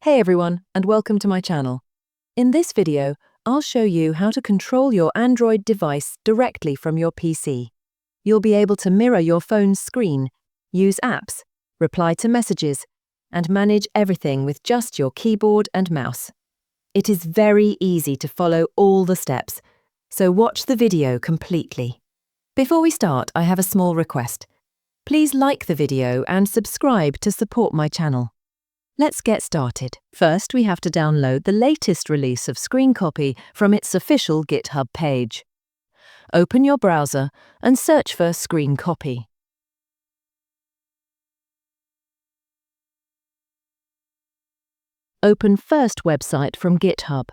Hey everyone, and welcome to my channel. In this video, I'll show you how to control your Android device directly from your PC. You'll be able to mirror your phone's screen, use apps, reply to messages, and manage everything with just your keyboard and mouse. It is very easy to follow all the steps, so watch the video completely. Before we start, I have a small request. Please like the video and subscribe to support my channel. Let's get started. First, we have to download the latest release of Screencopy from its official GitHub page. Open your browser and search for Screencopy. Open first website from GitHub.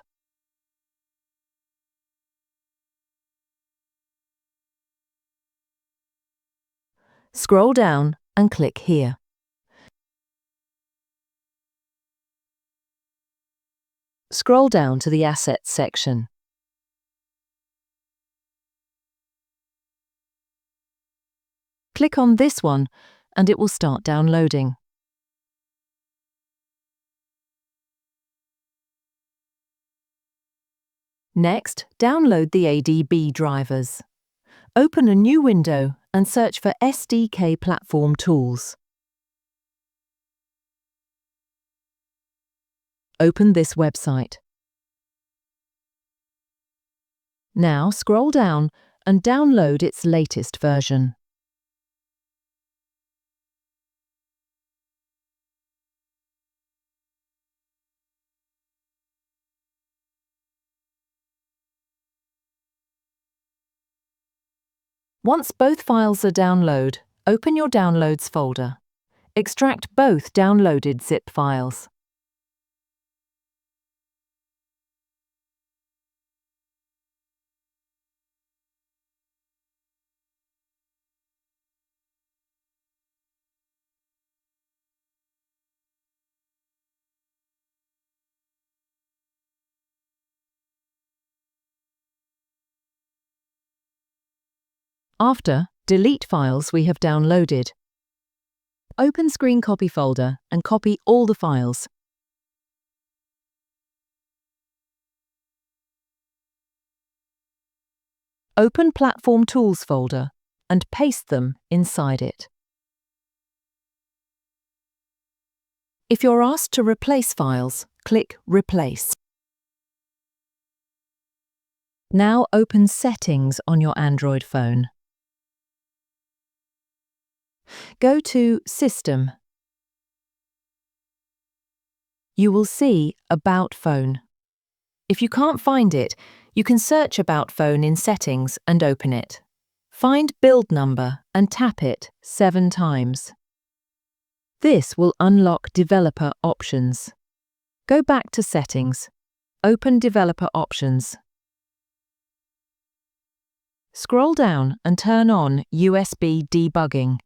Scroll down and click here. Scroll down to the Assets section. Click on this one and it will start downloading. Next, download the ADB drivers. Open a new window and search for SDK Platform Tools. Open this website. Now scroll down and download its latest version. Once both files are downloaded, open your Downloads folder. Extract both downloaded zip files. After, delete files we have downloaded. Open Screencopy folder and copy all the files. Open Platform Tools folder and paste them inside it. If you're asked to replace files, click Replace. Now open Settings on your Android phone. Go to System. You will see About Phone. If you can't find it, you can search About Phone in Settings and open it. Find Build Number and tap it 7 times. This will unlock Developer Options. Go back to Settings. Open Developer Options. Scroll down and turn on USB debugging.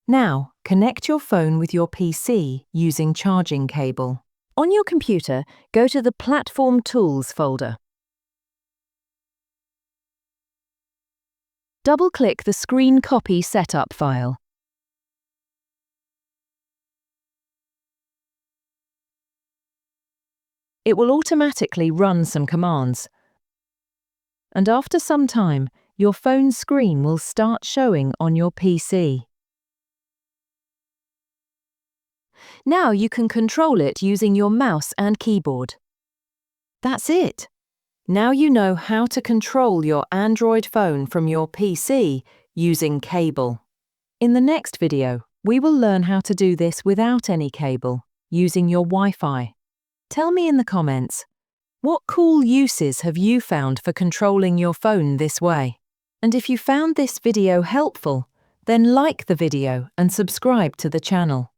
Now, connect your phone with your PC using charging cable. On your computer, go to the Platform Tools folder. Double-click the Screencopy setup file. It will automatically run some commands, and after some time, your phone's screen will start showing on your PC. Now you can control it using your mouse and keyboard. That's it. Now you know how to control your Android phone from your PC using cable. In the next video, we will learn how to do this without any cable, using your Wi-Fi. Tell me in the comments, what cool uses have you found for controlling your phone this way? And if you found this video helpful, then like the video and subscribe to the channel.